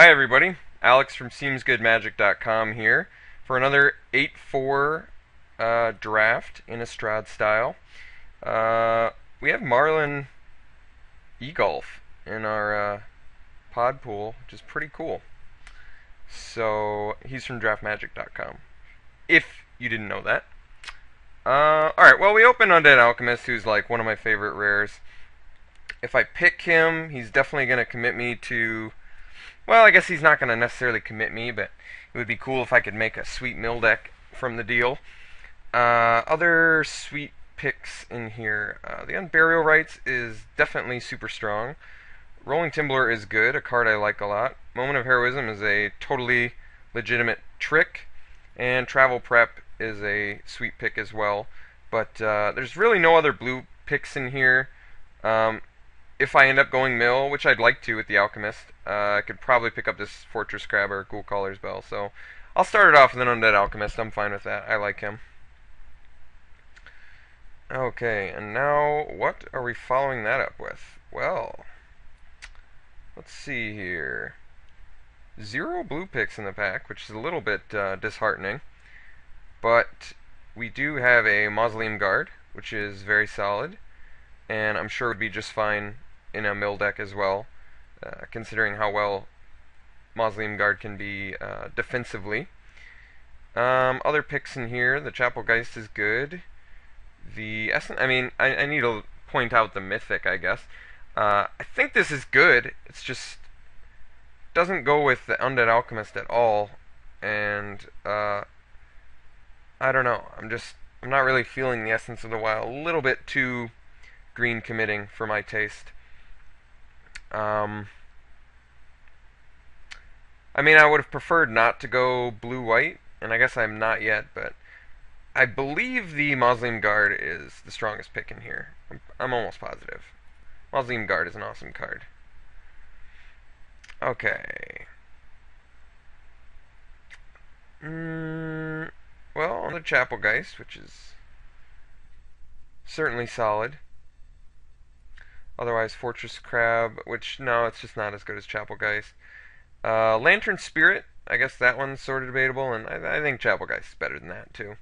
Hi everybody, Alex from SeemsGoodMagic.com here for another 8-4 draft, Innistrad style. We have Marlin E-Golf in our pod pool, which is pretty cool. So, he's from DraftMagic.com, if you didn't know that. Alright, well we open Undead Alchemist, who's like one of my favorite rares. If I pick him, he's definitely going to commit me to... Well, I guess he's not going to necessarily commit me, but it would be cool if I could make a sweet mill deck from the deal. Other sweet picks in here. The Unburial Rites is definitely super strong. Rolling Timbler is good, a card I like a lot. Moment of Heroism is a totally legitimate trick. And Travel Prep is a sweet pick as well. But there's really no other blue picks in here. If I end up going mill, which I'd like to with the Alchemist, I could probably pick up this Fortress Crab or Ghoul Caller's Bell. So I'll start it off with an Undead Alchemist. I'm fine with that. I like him. Okay, and now what are we following that up with? Well, let's see here. 0 blue picks in the pack, which is a little bit disheartening. But we do have a Mausoleum Guard, which is very solid, and I'm sure would be just fine in a mill deck as well, considering how well Mausoleum Guard can be defensively. Other picks in here, the Chapel Geist is good. I need to point out the Mythic, I guess. I think this is good. It's just doesn't go with the Undead Alchemist at all, and I don't know. I'm not really feeling the Essence of the Wild. A little bit too green committing for my taste. I would have preferred not to go blue-white, and I guess I'm not yet, but I believe the Mausoleum Guard is the strongest pick in here. I'm almost positive. Mausoleum Guard is an awesome card. Okay. Well, on the Chapel Geist, which is certainly solid. Otherwise, Fortress Crab, which, no, it's just not as good as Chapel Geist. Lantern Spirit, I guess that one's sort of debatable, and I think Chapel Geist is better than that, too.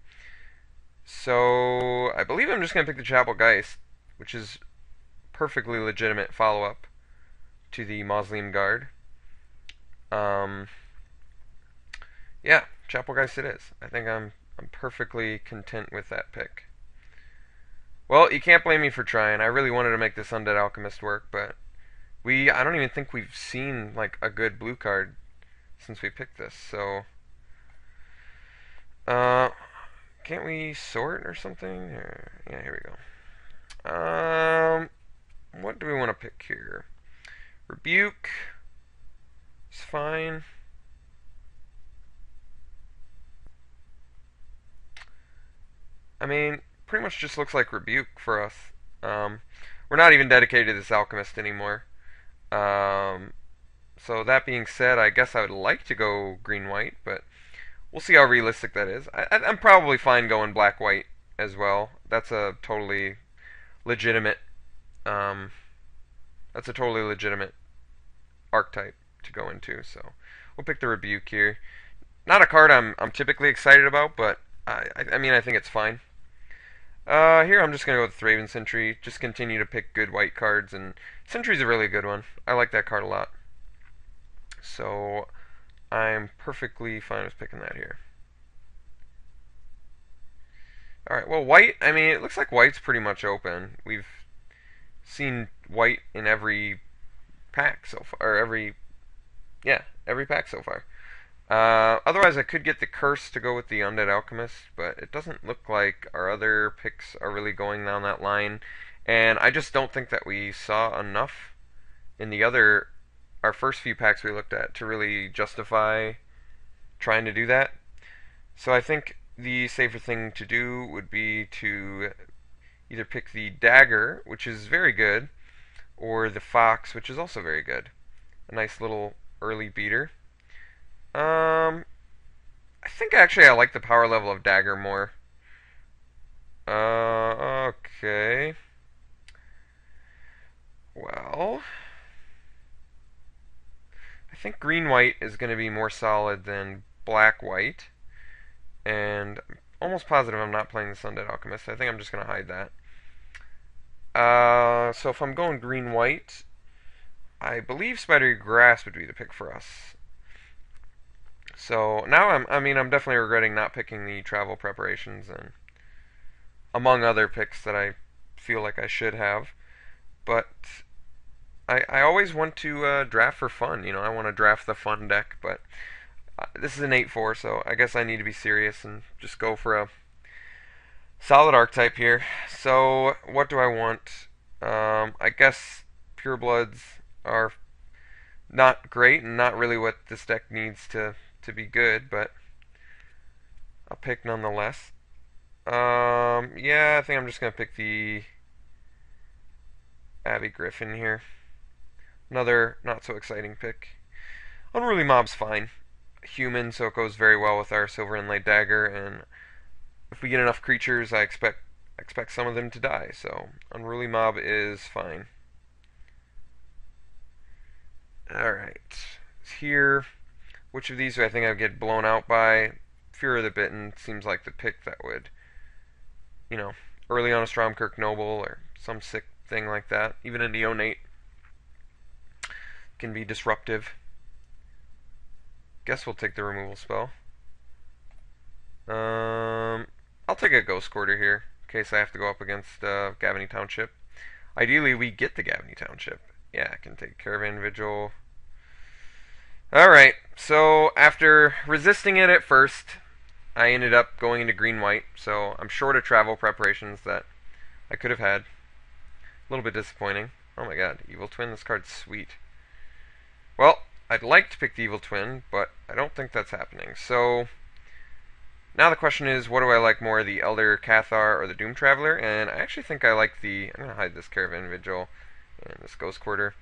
So, I believe I'm just going to pick the Chapel Geist, which is perfectly legitimate follow-up to the Mausoleum Guard. Yeah, Chapel Geist it is. I think I'm perfectly content with that pick. Well, you can't blame me for trying. I really wanted to make this Undead Alchemist work, but I don't even think we've seen like a good blue card since we picked this. So, can't we sort or something? Yeah, here we go. What do we want to pick here? Rebuke is fine. Pretty much just looks like Rebuke for us. We're not even dedicated to this Alchemist anymore. So that being said, I guess I would like to go green-white, but we'll see how realistic that is. I'm probably fine going black-white as well. That's a totally legitimate archetype to go into. So we'll pick the Rebuke here. Not a card I'm typically excited about, but I think it's fine. Here I'm just going to go with Thraben Sentry. Just continue to pick good white cards, and Sentry's a really good one. I like that card a lot. So I'm perfectly fine with picking that here. Alright, well white, it looks like white's pretty much open. We've seen white in every pack so far, or every pack so far. Otherwise, I could get the Curse to go with the Undead Alchemist, but it doesn't look like our other picks are really going down that line. And I just don't think that we saw enough in our first few packs we looked at to really justify trying to do that. So I think the safer thing to do would be to either pick the Dagger, which is very good, or the Fox, which is also very good. A nice little early beater. I think actually I like the power level of Dagger more. Okay. Well, I think green-white is going to be more solid than black-white, and I'm almost positive I'm not playing this Undead Alchemist. I think I'm just going to hide that. So if I'm going green-white, I believe Spidery Grass would be the pick for us. So now I'm definitely regretting not picking the travel preparations, and among other picks that I feel like I should have. But I always want to draft for fun. I want to draft the fun deck, but this is an 8-4, so I guess I need to be serious and just go for a solid archetype here. So what do I want? I guess Purebloods are not great and not really what this deck needs to be good, but I'll pick nonetheless. Yeah, I think I'm just going to pick the Abby Griffin here. Another not so exciting pick. Unruly Mob's fine. Human, so it goes very well with our Silver Inlaid Dagger, and if we get enough creatures, I expect some of them to die, so Unruly Mob is fine. Alright. Here, which of these do I think I would get blown out by? Fear of the Bitten seems like the pick that would, early on a Stromkirk Noble or some sick thing like that. Even a Neonate can be disruptive. Guess we'll take the removal spell. I'll take a Ghost Quarter here, in case I have to go up against Gavany Township. Ideally, we get the Gavany Township. Yeah, I can take Caravan Vigil. Alright, so after resisting it at first, I ended up going into green-white, so I'm short of travel preparations that I could have had. A little bit disappointing. Oh my god, Evil Twin, this card's sweet. Well, I'd like to pick the Evil Twin, but I don't think that's happening. So now the question is, what do I like more, the Elder Cathar or the Doom Traveler? And I actually think I like I'm going to hide this Caravan Vigil and this Ghost Quarter.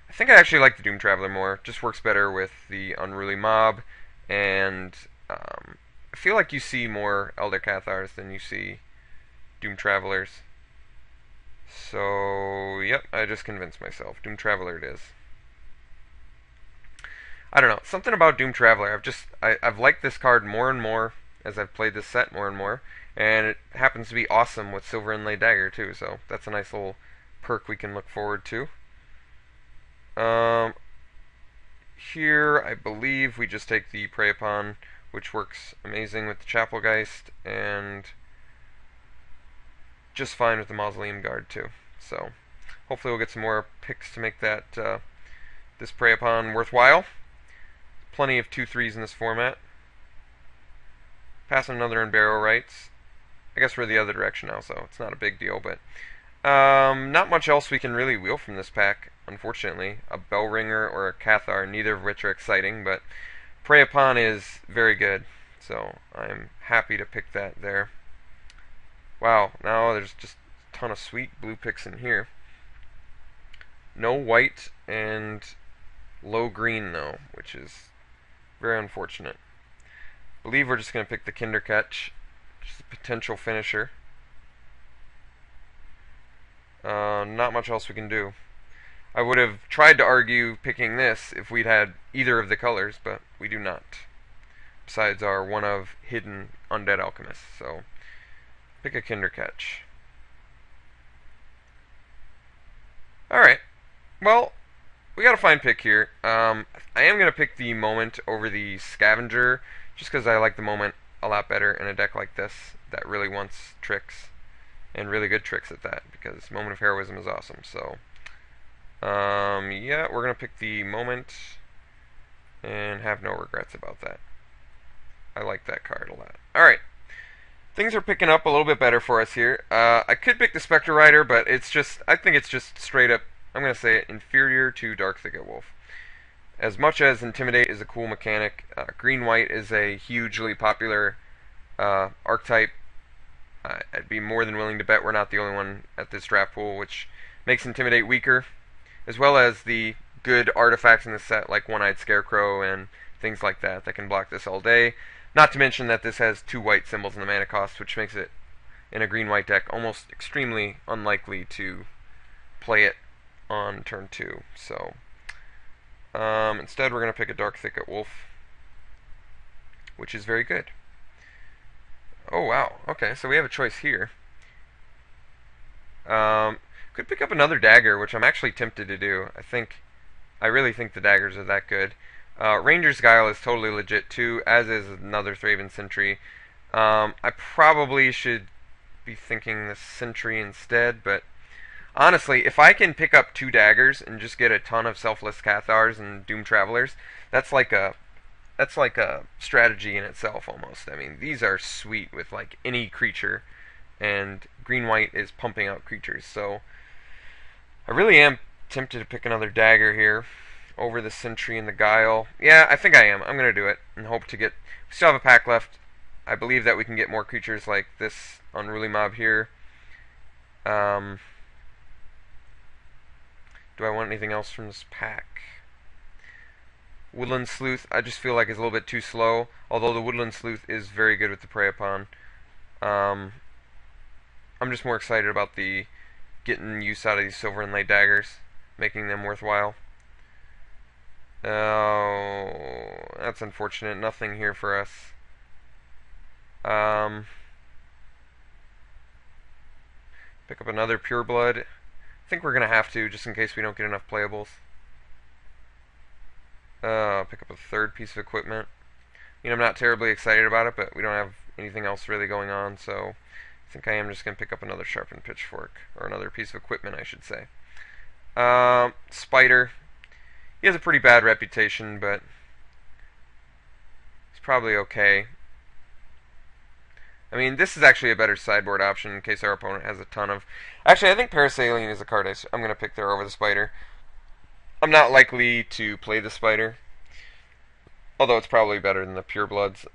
I think I actually like the Doom Traveler more. Just works better with the Unruly Mob, and I feel like you see more Elder Cathars than you see Doom Travelers. So, yep, I just convinced myself. Doom Traveler it is. I don't know, something about Doom Traveler. I've liked this card more and more as I've played this set more and more, and it happens to be awesome with Silver Inlaid Dagger too, so that's a nice little perk we can look forward to. Here, I believe we just take the Prey Upon, which works amazing with the Chapelgeist, and just fine with the Mausoleum Guard too. So, hopefully we'll get some more picks to make that this Prey Upon worthwhile. Plenty of 2/3s in this format. Passing another in Barrow Rights. I guess we're the other direction now, so it's not a big deal, but not much else we can really wheel from this pack, unfortunately. A Bellringer or a Cathar, neither of which are exciting, but Prey Upon is very good, so I'm happy to pick that there. Wow, now there's just a ton of sweet blue picks in here. No white and low green, though, which is very unfortunate. I believe we're just going to pick the Kindercatch, which is a potential finisher. Not much else we can do. I would have tried to argue picking this if we'd had either of the colors, but we do not. Besides our one of hidden Undead Alchemists, so pick a Kindercatch. Alright, well, we got a fine pick here. I am going to pick the Moment over the Scavenger, just because I like the Moment a lot better in a deck like this that really wants tricks, and really good tricks at that, because Moment of Heroism is awesome. So, yeah, we're going to pick the Moment, and have no regrets about that. I like that card a lot. Alright, things are picking up a little bit better for us here. I could pick the Spectre Rider, but I think it's just straight up, I'm going to say it, inferior to Dark Thicket Wolf. As much as Intimidate is a cool mechanic, green-white is a hugely popular archetype. I'd be more than willing to bet we're not the only one at this draft pool, which makes Intimidate weaker, as well as the good artifacts in the set, like One-Eyed Scarecrow and things like that can block this all day. Not to mention that this has 2 white symbols in the mana cost, which makes it, in a green-white deck, almost extremely unlikely to play it on turn 2. So, Instead, we're going to pick a Dark Thicket Wolf, which is very good. Oh, wow. Okay, so we have a choice here. Could pick up another dagger, which I'm actually tempted to do. I really think the daggers are that good. Ranger's Guile is totally legit too, as is another Thraben Sentry. I probably should be thinking the Sentry instead, but honestly, if I can pick up 2 daggers and just get a ton of Selfless Cathars and Doom Travelers, that's like a strategy in itself almost. I mean, these are sweet with like any creature, and green-white is pumping out creatures, so I really am tempted to pick another dagger here over the Sentry and the Guile. Yeah, I think I am. I'm going to do it and hope to get... We still have a pack left. I believe that we can get more creatures like this Unruly Mob here. Do I want anything else from this pack? Woodland Sleuth, I just feel like is a little bit too slow, although the Woodland Sleuth is very good with the Prey Upon. I'm just more excited about the getting use out of these Silver Inlaid Daggers, making them worthwhile. Oh, that's unfortunate. Nothing here for us. Pick up another Pureblood. I think we're going to have to, just in case we don't get enough playables. Pick up a third piece of equipment. You know, I'm not terribly excited about it, but we don't have anything else really going on, so I think I am just going to pick up another Sharpened Pitchfork, or another piece of equipment, I should say. Spider. He has a pretty bad reputation, but he's probably okay. I mean, this is actually a better sideboard option in case our opponent has a ton of... Actually, I think Parasaline is a card I'm going to pick there over the Spider. I'm not likely to play the Spider, although it's probably better than the Purebloods.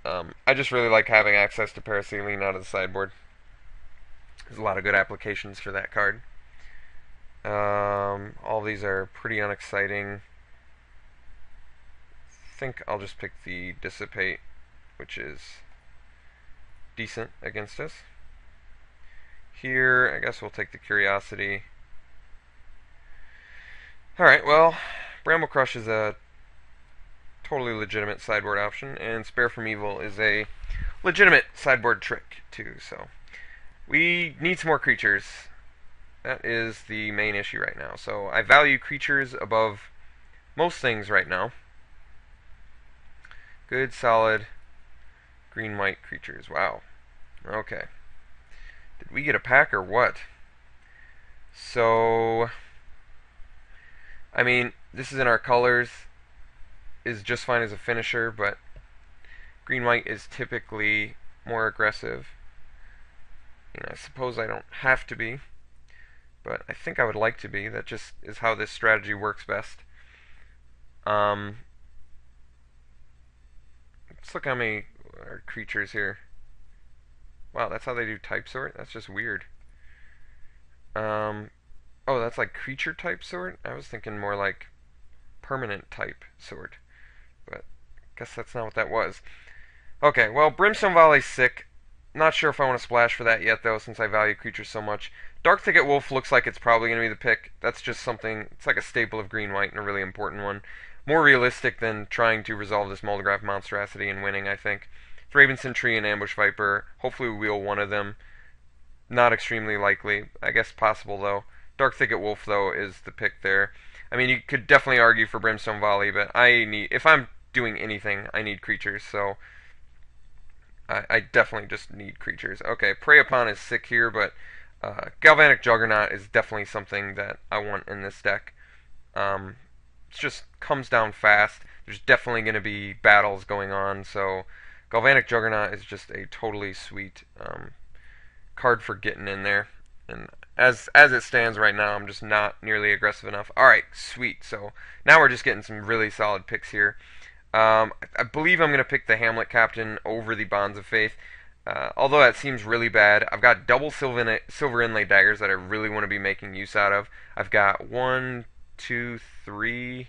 I just really like having access to Parasaline out of the sideboard. There's a lot of good applications for that card. All these are pretty unexciting. I think I'll just pick the Dissipate, which is decent against us. Here, I guess we'll take the Curiosity. Alright, well, Bramble Crush is a totally legitimate sideboard option, and Spare from Evil is a legitimate sideboard trick, too, so we need some more creatures. That is the main issue right now. So I value creatures above most things right now. Good, solid, green-white creatures. Wow. Okay. Did we get a pack or what? So, I mean, this is in our colors. Is just fine as a finisher, but green-white is typically more aggressive. You know, I suppose I don't have to be, but I think I would like to be. That just is how this strategy works best. Let's look how many are creatures here. Wow, that's how they do type sort? That's just weird. Oh, that's like creature type sort? I was thinking more like permanent type sort, but I guess that's not what that was. Okay, well, Brimstone Volley's sick. Not sure if I want to splash for that yet, though, since I value creatures so much. Dark Thicket Wolf looks like it's probably going to be the pick. That's just something, it's like a staple of green-white and a really important one. More realistic than trying to resolve this Moldgraph monstrosity and winning, I think. Thraben Sentry and Ambush Viper, hopefully we wheel one of them. Not extremely likely. I guess possible, though. Dark Thicket Wolf, though, is the pick there. I mean, you could definitely argue for Brimstone Volley, but if I'm doing anything, I need creatures, so I definitely just need creatures. Okay, Prey Upon is sick here, but Galvanic Juggernaut is definitely something that I want in this deck. It just comes down fast. There's definitely going to be battles going on, so Galvanic Juggernaut is just a totally sweet card for getting in there. And as it stands right now, I'm just not nearly aggressive enough. Alright, sweet. So now we're just getting some really solid picks here. I believe I'm going to pick the Hamlet Captain over the Bonds of Faith. Although that seems really bad. I've got double Silver Inlay Daggers that I really want to be making use out of. I've got 1, 2, 3,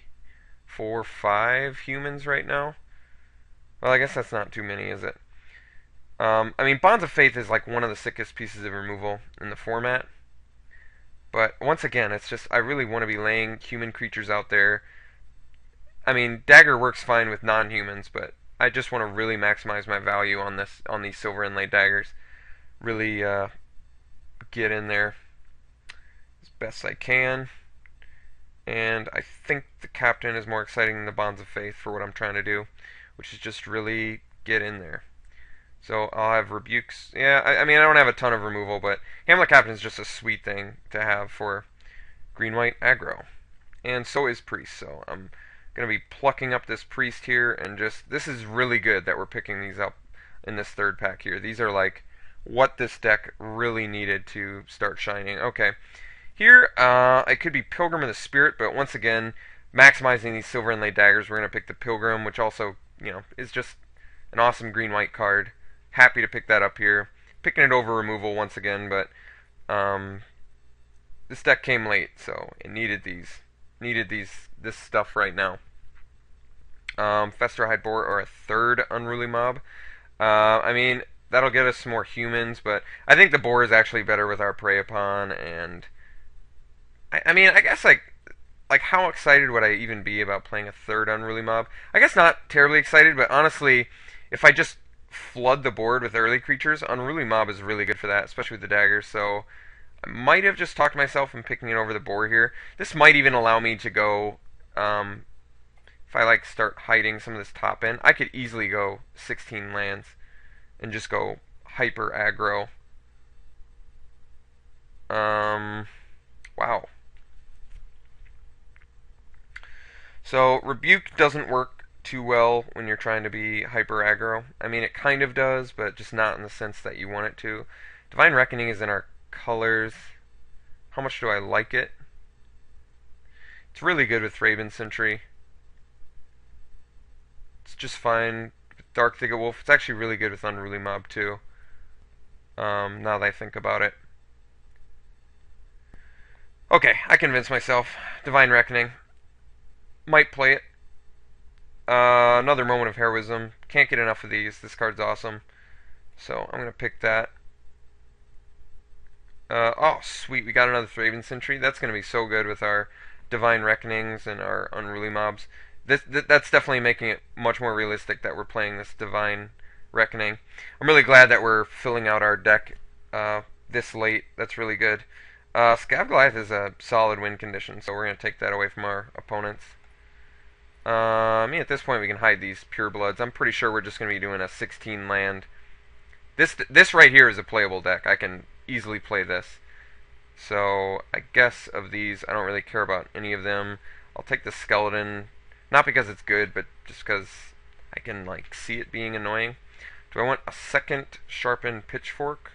4, 5 humans right now. Well, I guess that's not too many, is it? I mean, Bonds of Faith is like one of the sickest pieces of removal in the format. But once again, it's just, I really want to be laying human creatures out there. I mean, dagger works fine with non-humans, but I just want to really maximize my value on these silver inlay daggers. Really get in there as best I can. And I think the captain is more exciting than the bonds of faith for what I'm trying to do, which is just really get in there. So I'll have rebukes. Yeah, I mean I don't have a ton of removal, but Hamlet Captain is just a sweet thing to have for green-white aggro. And so is Priest, so I'm going to be plucking up this Priest here, and just, this is really good that we're picking these up in this third pack here. These are like what this deck really needed to start shining. Okay, here it could be Pilgrim of the Spirit, but once again, maximizing these silver inlaid daggers, we're going to pick the Pilgrim, which also, is just an awesome green-white card. Happy to pick that up here. Picking it over removal once again, but this deck came late, so it needed this stuff right now. Festerhide Boar or a third Unruly Mob. I mean, that'll get us some more humans, but I think the Boar is actually better with our Prey Upon, and I mean, I guess like how excited would I even be about playing a third Unruly Mob? I guess not terribly excited, but honestly, if I just flood the board with early creatures, Unruly Mob is really good for that, especially with the daggers, so I might have just talked myself into picking it over the board here. This might even allow me to go, if I like start hiding some of this top end, I could easily go 16 lands and just go hyper aggro. Wow. So Rebuke doesn't work too well when you're trying to be hyper aggro. I mean, it kind of does, but just not in the sense that you want it to. Divine Reckoning is in our colors. How much do I like it? It's really good with Raven Sentry. It's just fine with Dark Thicket Wolf. It's actually really good with Unruly Mob too. Now that I think about it. Okay, I convinced myself. Divine Reckoning. Might play it. Another Moment of Heroism. Can't get enough of these. This card's awesome. So I'm going to pick that. Oh, sweet. We got another Raven Sentry. That's going to be so good with our Divine Reckonings and our Unruly Mobs. That's definitely making it much more realistic that we're playing this Divine Reckoning. I'm really glad that we're filling out our deck this late. That's really good. Scav Goliath is a solid win condition, so we're going to take that away from our opponents. I mean, at this point we can hide these Purebloods. I'm pretty sure we're just going to be doing a 16 land. This right here is a playable deck. I can easily play this. So I guess of these, I don't really care about any of them. I'll take the Skeleton, not because it's good, but just because I can like see it being annoying. Do I want a second Sharpened Pitchfork?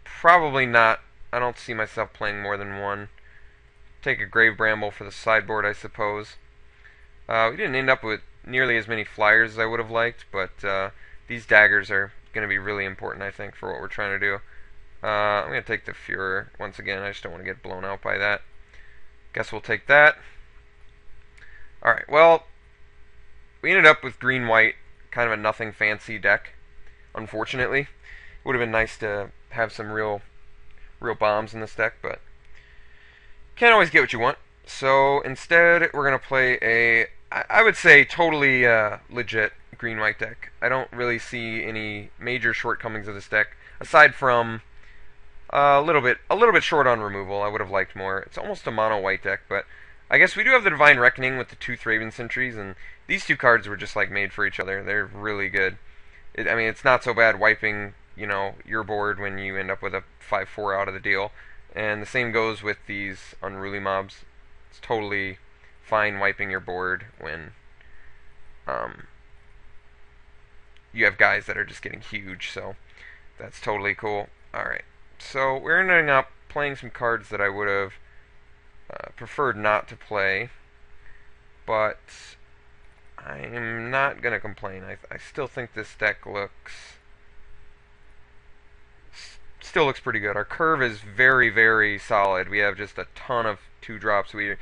Probably not. I don't see myself playing more than one. Take a Grave Bramble for the sideboard, I suppose. We didn't end up with nearly as many flyers as I would have liked, but these daggers are going to be really important, I think, for what we're trying to do. I'm going to take the Führer once again. I just don't want to get blown out by that. Guess we'll take that. Alright, well, we ended up with green-white, kind of a nothing fancy deck, unfortunately. It would have been nice to have some real bombs in this deck, but can't always get what you want. So instead, we're going to play a, I would say, totally legit green-white deck. I don't really see any major shortcomings of this deck, aside from a little bit short on removal. I would have liked more. It's almost a mono-white deck, but I guess we do have the Divine Reckoning with the Tooth Raven Sentries, and these two cards were just like made for each other. They're really good. I mean, it's not so bad wiping, your board when you end up with a 5/4 out of the deal. And the same goes with these Unruly Mobs. It's totally fine wiping your board when you have guys that are just getting huge, so that's totally cool. Alright, so we're ending up playing some cards that I would have preferred not to play, but I'm not going to complain. I still think this deck still looks pretty good. Our curve is very, very solid. We have just a ton of 2-drops. We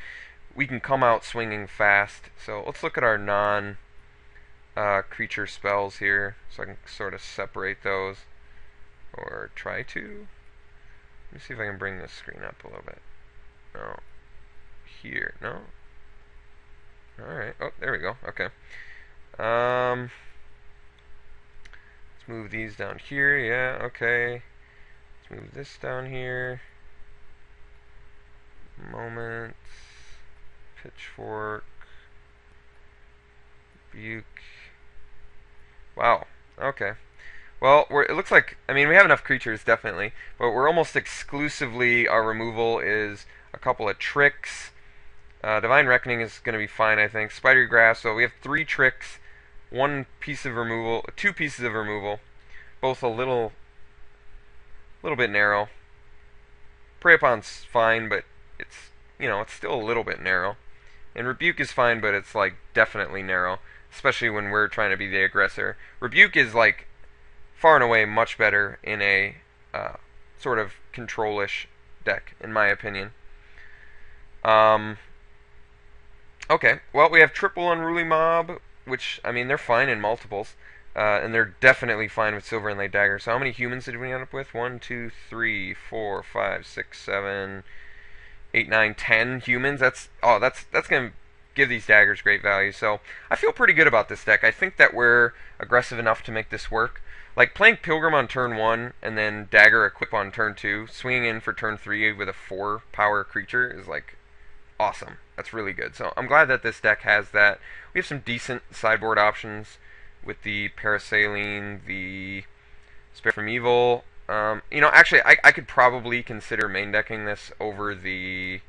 can come out swinging fast. So let's look at our non-creature spells here, so I can sort of separate those, or try to. Let me see if I can bring this screen up a little bit. No. Here. No. Alright. Oh, there we go. Okay. Let's move these down here. Yeah, okay. Let's move this down here. Moment. Pitchfork. Buke. Wow. Okay. Well, it looks like, I mean, we have enough creatures, definitely, but we're almost exclusively, our removal is a couple of tricks. Divine Reckoning is going to be fine, I think. Spidery Grass, so we have 3 tricks, 1 piece of removal, 2 pieces of removal, both a little bit narrow. Prey Upon's fine, but it's, it's still a little bit narrow. And Rebuke is fine, but it's, like, definitely narrow, especially when we're trying to be the aggressor. Rebuke is, like, far and away much better in a sort of control-ish deck, in my opinion. Okay, well, we have triple Unruly Mob, which, I mean, they're fine in multiples. And they're definitely fine with Silver Inlay Dagger. So how many humans did we end up with? 1, 2, 3, 4, 5, 6, 7, 8, 9, 10 humans. That's going to give these daggers great value. So I feel pretty good about this deck. I think that we're aggressive enough to make this work. Like, playing Pilgrim on turn 1 and then Dagger Equip on turn 2, swinging in for turn 3 with a 4 power creature is, like, awesome. That's really good. So I'm glad that this deck has that. We have some decent sideboard options with the Parasaline, the Spare from Evil. Actually, I could probably consider main decking this over the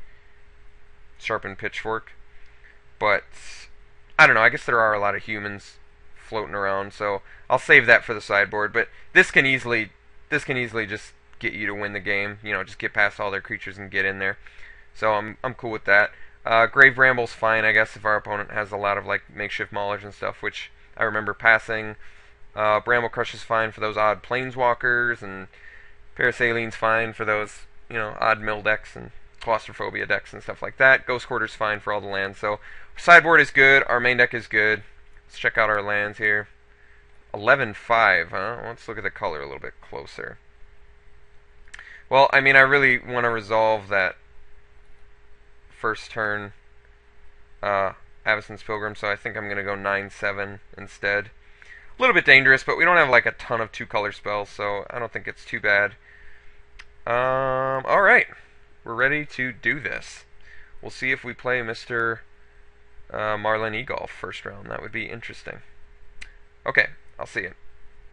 Sharpened Pitchfork. But, I don't know, I guess there are a lot of humans floating around, so I'll save that for the sideboard. But this can easily just get you to win the game. Just get past all their creatures and get in there. So I'm cool with that. Grave Ramble's fine, I guess, if our opponent has a lot of like makeshift maulers and stuff, which I remember passing. Bramble Crush is fine for those odd planeswalkers, and Parasaline's fine for those odd mill decks and claustrophobia decks and stuff like that. Ghost Quarter's fine for all the lands. So sideboard is good. Our main deck is good. Let's check out our lands here. 11-5, huh? Let's look at the color a little bit closer. Well, I mean, I really want to resolve that first turn Avacyn's Pilgrim, so I think I'm going to go 9-7 instead. A little bit dangerous, but we don't have like a ton of 2-color spells, so I don't think it's too bad. Alright. We're ready to do this. We'll see if we play Mr. Marlin Egolf first round. That would be interesting. Okay, I'll see you.